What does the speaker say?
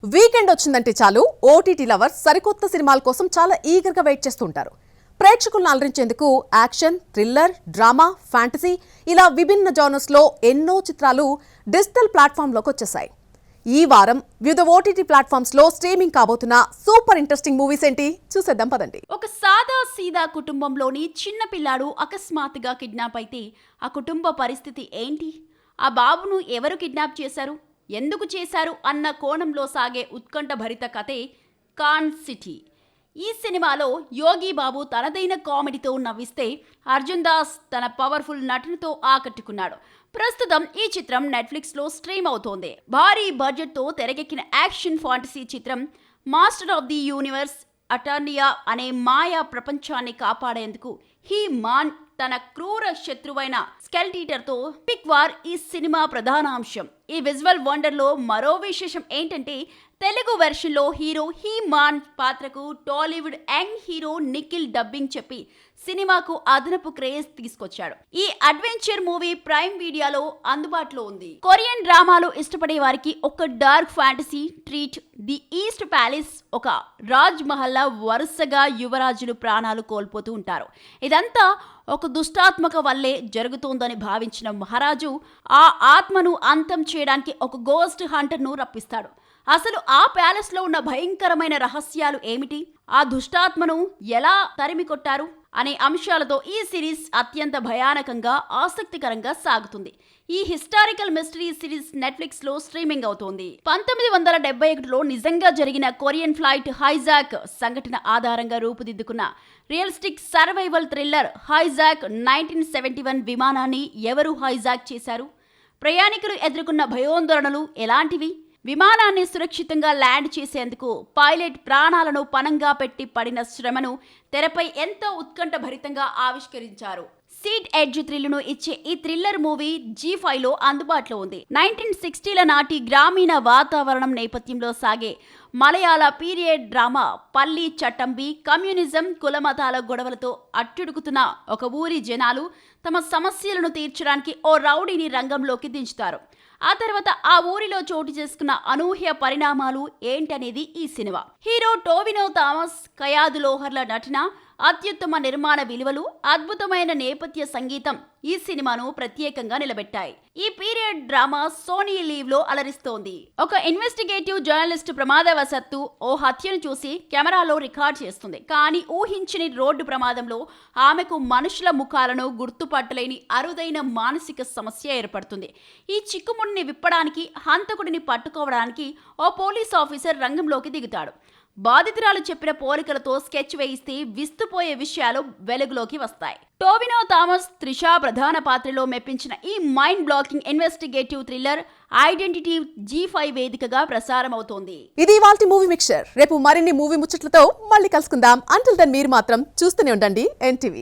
Weekend వచ్చిందంటే చాలు OTT lovers సరికొత్త సినిమాల కోసం చాలా ఈగర్గా వెయిట్ చేస్తుంటారు. ప్రేక్షకులను అలరించేందుకు యాక్షన్, థ్రిల్లర్, డ్రామా, ఫ్యాంటసీ ఇలా విభిన్న జానర్స్లో ఎన్నో చిత్రాలు డిజిటల్ ప్లాట్ఫామ్లోకి వచ్చేసాయి. ఈ వారం వివిధ ఓటీటీ ప్లాట్ఫామ్స్లో స్ట్రీమింగ్ కాబోతున్న సూపర్ ఇంట్రెస్టింగ్ మూవీస్ ఏంటి చూసేద్దాం పదండి. ఒక సాదా సీదా కుటుంబంలోని చిన్న పిల్లాడు అకస్మాత్తుగా కిడ్నాప్ అయితే ఆ కుటుంబ పరిస్థితి ఏంటి? ఆ బాబును ఎవరు కిడ్నాప్ చేశారు, ఎందుకు చేశారు అన్న కోణంలో సాగే ఉత్కంఠభరిత కథే ఖాన్ సిటీ. ఈ సినిమాలో యోగి బాబు తనదైన కామెడీతో నవ్విస్తే అర్జున్ దాస్ తన పవర్ఫుల్ నటనతో ఆకట్టుకున్నాడు. ప్రస్తుతం ఈ చిత్రం నెట్ఫ్లిక్స్లో స్ట్రీమ్ అవుతోంది. భారీ బడ్జెట్తో తెరకెక్కిన యాక్షన్ ఫాంటసీ చిత్రం మాస్టర్ ఆఫ్ ది యూనివర్స్ అటార్నియా అనే మాయా ప్రపంచాన్ని కాపాడేందుకు హీ మాన్ తన క్రూర శత్రువైన స్కెల్టీటర్తో పిక్ వార్ ఈ సినిమా ప్రధాన అంశం. ఈ విజువల్ వండర్లో మరో విశేషం ఏంటంటే తెలుగు వెర్షన్లో హీరో హీ మాన్ పాత్రకు Tollywood young hero Nikhil dubbing చెప్పి సినిమాకు అదనపు క్రేజ్ తీసుకొచ్చాడు. ఈ అడ్వెంచర్ మూవీ ప్రైమ్ వీడియోలో అందుబాటులో ఉంది. కొరియన్ డ్రామాలు ఇష్టపడే వారికి ఒక dark fantasy treat. The east palace ఒక రాజ్ మహల్లా వరుసగా యువరాజులు ప్రాణాలు కోల్పోతూ ఉంటారు. ఇదంతా ఒక దుష్టాత్మక వల్లే జరుగుతోందని భావించిన మహారాజు ఆ ఆత్మను అంతం చేయడానికి ఒక గోస్ట్ హంటర్ను రప్పిస్తాడు. అసలు ఆ ప్యాలెస్లో ఉన్న భయంకరమైన రహస్యాలు ఏమిటి, ఆ దుష్టాత్మను ఎలా తరిమి కొట్టారు అనే అంశాలతో ఈ సిరీస్ అత్యంత భయానకంగా ఆసక్తికరంగా సాగుతుంది. ఈ హిస్టారికల్ మిస్టరీ సిరీస్ నెట్ఫ్లిక్స్ లో స్ట్రీమింగ్ అవుతోంది. 1971లో నిజంగా జరిగిన కొరియన్ ఫ్లైట్ హైజాక్ సంఘటన ఆధారంగా రూపుదిద్దుకున్న రియలిస్టిక్ సర్వైవల్ థ్రిల్లర్ హైజాక్. 1971 విమానాన్ని ఎవరు హైజాక్ చేశారు, ప్రయాణికులు ఎదుర్కొన్న భయోందోళనలు ఎలాంటివి, విమానాన్ని సురక్షితంగా ల్యాండ్ చేసేందుకు పైలట్ ప్రాణాలను పణంగా పెట్టి పడిన శ్రమను తెరపై ఎంతో ఉత్కంఠభరితంగా ఆవిష్కరించారు. సీట్ ఎడ్జ్ థ్రిల్ను ఇచ్చే ఈ థ్రిల్లర్ మూవీ G5లో అందుబాటులో ఉంది. 1960ల నాటి గ్రామీణ వాతావరణం నేపథ్యంలో సాగే మలయాళ పీరియడ్ డ్రామా. పల్లి చట్టంబి కమ్యూనిజం, కులమతాల గొడవలతో అట్టుడుకుతున్న ఒక ఊరి జనాలు తమ సమస్యలను తీర్చడానికి ఓ రౌడీని రంగంలోకి దించుతారు. ఆ తర్వాత ఆ ఊరిలో చోటు చేసుకున్న అనూహ్య పరిణామాలు ఏంటనేది ఈ సినిమా. హీరో టోవినో థామస్, కయాదు లోహర్ల నటన, అత్యుత్తమ నిర్మాణ విలువలు, అద్భుతమైన నేపథ్య సంగీతం ఈ సినిమాను ప్రత్యేకంగా నిలబెట్టాయి. ఈ పీరియడ్ డ్రామా సోనీ లీవ్ లో అలరిస్తోంది. ఒక ఇన్వెస్టిగేటివ్ జర్నలిస్ట్ ప్రమాదవశత్తు ఓ హత్యను చూసి కెమెరాలో రికార్డ్ చేస్తుంది. కానీ ఊహించని రోడ్డు ప్రమాదంలో ఆమెకు మనుషుల ముఖాలను గుర్తుపట్టలేని అరుదైన మానసిక సమస్య ఏర్పడుతుంది. ఈ చిక్కుముడిని విప్పడానికి, హంతకుడిని పట్టుకోవడానికి ఓ పోలీస్ ఆఫీసర్ రంగంలోకి దిగుతాడు. బాధితురాలు చెప్పిన పోలికలతో స్కెచ్ వేయిస్తే విస్తుపోయే విషయాలు వెలుగులోకి వస్తాయి. టోవినో థామస్, త్రిషా ప్రధాన పాత్రలో మెప్పించిన ఈ mind blocking investigative thriller identity G5 వేదికగా ప్రసారం అవుతోంది. ఇది ఇవాల్టి మూవీ మిక్చర్. రేపు మరిన్ని మూవీ ముచ్చట్లతో మళ్ళీ కలుసుకుందాం. అంటిల్ దెన్ మీరు మాత్రం చూస్తూనే ఉండండి NTV.